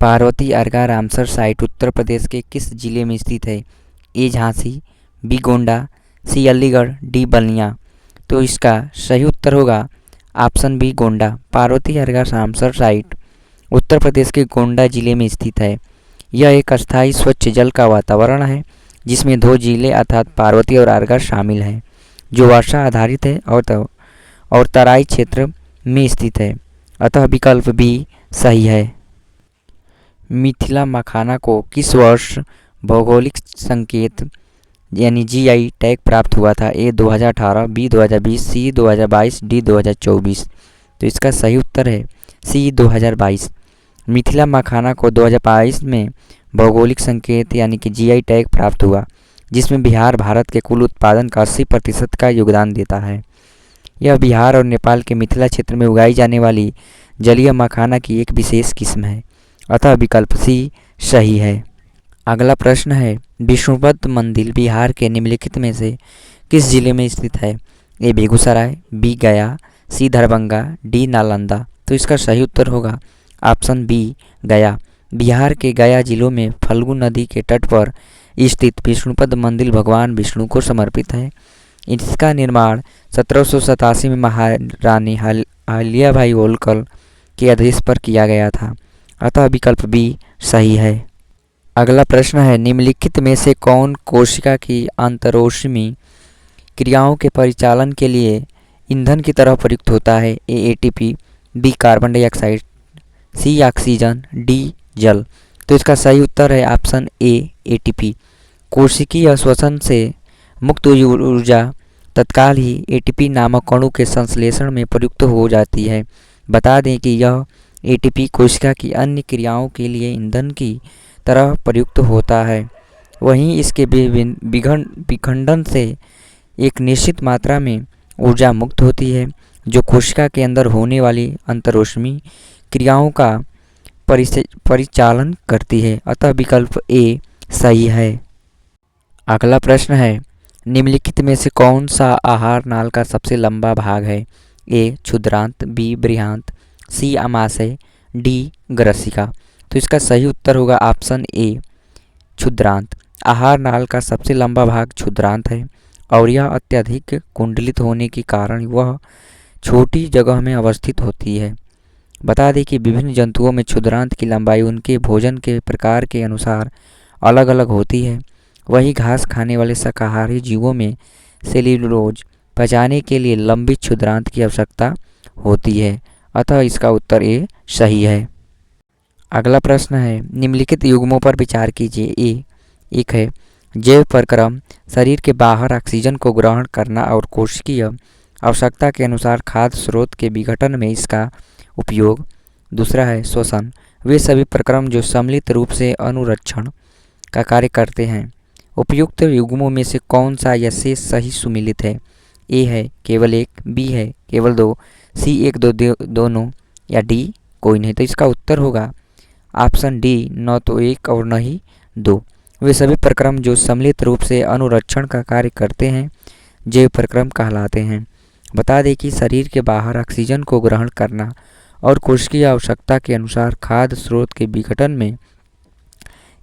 Parvati Argha Ramsar site Uttar Pradesh के किस जिले में स्थित है? A Jhansi, B Gonda, C Aligarh, D Ballia. तो इसका सही उत्तर होगा option B Gonda. Parvati Argha Ramsar site Uttar Pradesh के गोंडा जिले में स्थित है। यह एक अस्थायी स्वच्छ जल का वातावरण है जिसमें दो जिले अर्थात पार्वती और अर्घा शामिल हैं, जो वर्षा आधारित है और तराई क्षेत्र में स्थित है। अतः विकल्प बी सही है। मिथिला मखाना को किस वर्ष भौगोलिक संकेत यानी जीआई टैग प्राप्त हुआ था? ए 2018, बी 2020, सी 2022, डी 2024। तो इसका सही उत्तर है सी 2022। मिथिला मखाना को 2022 में भौगोलिक संकेत यानी कि जीआई टैग प्राप्त हुआ, जिसमें बिहार भारत के कुल उत्पादन का 80% का योगदान देता है। यह बिहार और नेपाल के मिथिला क्षेत्र में उगाई जाने वाली जलीय मखाना की एक विशेष किस्म है। अतः विकल्प सी सही है। अगला प्रश्न है, विष्णुपद मंदिर बिहार के निम्नलिखित में से किस जिले में स्थित है? ए बेगूसराय, बी गया, सी दरभंगा, डी नालंदा। तो इसका सही उत्तर होगा ऑप्शन बी गया। बिहार के गया जिलों में फल्गु नदी के तट पर स्थित विष्णुपद मंदिर भगवान विष्णु को समर्पित है। इसका निर्माण 1787 में महारानी अहिल्याबाई होलकर के आदेश पर किया गया था। अतः विकल्प बी सही है। अगला प्रश्न है, निम्नलिखित में से कौन कोशिका की अंतरोष्मी क्रियाओं के परिचालन के लिए ईंधन की तरह प्रयुक्त होता है? ए एटीपी, बी कार्बन डाइऑक्साइड, सी ऑक्सीजन, डी जल। तो इसका सही उत्तर है ऑप्शन ए एटीपी। कोशिकीय श्वसन से मुक्त ऊर्जा तत्काल ही एटीपी नामक अणु के संश्लेषण में प्रयुक्त हो जाती है। बता दें कि यह एटीपी कोशिका की अन्य क्रियाओं के लिए ईंधन की तरह प्रयुक्त होता है। वहीं इसके विखंडन से एक निश्चित मात्रा में ऊर्जा मुक्त होती है, जो कोशिका के अंदर होने वाली अंतरोष्मी क्रियाओं का परिचालन करती है। अतः विकल्प ए सही है। अगला प्रश्न है, निम्नलिखित में से कौन सा आहार नाल का सबसे लंबा भाग है? ए क्षुद्रांत, बी बृहंत, सी अमाशय, डी ग्रसिका। तो इसका सही उत्तर होगा ऑप्शन ए क्षुद्रांत। आहार नाल का सबसे लंबा भाग क्षुद्रांत है और यह अत्यधिक कुंडलित होने के कारण वह छोटी जगह में अवस्थित होती है। बता दें कि विभिन्न जंतुओं में क्षुद्रांत की लंबाई उनके भोजन के प्रकार के अनुसार अलग अलग होती है। वहीं घास खाने वाले शाकाहारी जीवों में सेल्यूलोज पचाने के लिए लंबी क्षुद्रांत की आवश्यकता होती है। अतः इसका उत्तर ए सही है। अगला प्रश्न है, निम्नलिखित युग्मों पर विचार कीजिए। एक है जैव प्रक्रम, शरीर के बाहर ऑक्सीजन को ग्रहण करना और कोशिकीय आवश्यकता के अनुसार खाद्य स्रोत के विघटन में इसका उपयोग। दूसरा है श्वसन, वे सभी प्रक्रम जो सम्मिलित रूप से अनुरक्षण का कार्य करते हैं। उपयुक्त युग्मों में से कौन सा या शेष सही सुमिलित है? ए है केवल एक, बी है केवल दो, सी एक दो दोनों, या डी कोई नहीं। तो इसका उत्तर होगा ऑप्शन डी, न तो एक और न ही दो। वे सभी प्रक्रम जो सम्मिलित रूप से अनुरक्षण का कार्य करते हैं जैव प्रक्रम कहलाते हैं। बता दें कि शरीर के बाहर ऑक्सीजन को ग्रहण करना और कोशिकीय आवश्यकता के अनुसार खाद्य स्रोत के विघटन में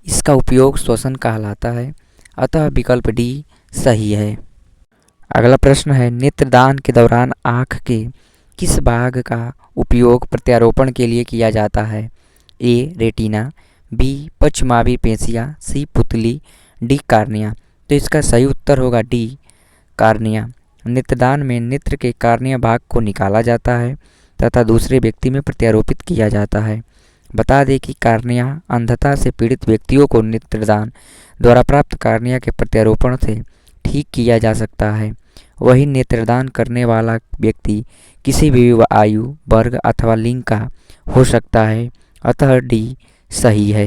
इसका उपयोग श्वसन कहलाता है। अतः विकल्प डी सही है। अगला प्रश्न है, नेत्रदान के दौरान आँख के किस भाग का उपयोग प्रत्यारोपण के लिए किया जाता है? ए रेटिना, बी पश्चमावी पेशियाँ, सी पुतली, डी कार्निया। तो इसका सही उत्तर होगा डी कार्निया। नेत्रदान में नेत्र के कार्निया भाग को निकाला जाता है तथा दूसरे व्यक्ति में प्रत्यारोपित किया जाता है। बता दें कि कार्निया अंधता से पीड़ित व्यक्तियों को नेत्रदान द्वारा प्राप्त कार्निया के प्रत्यारोपण से ठीक किया जा सकता है। वही नेत्रदान करने वाला व्यक्ति किसी भी आयु, वर्ग अथवा लिंग का हो सकता है। अतः डी सही है।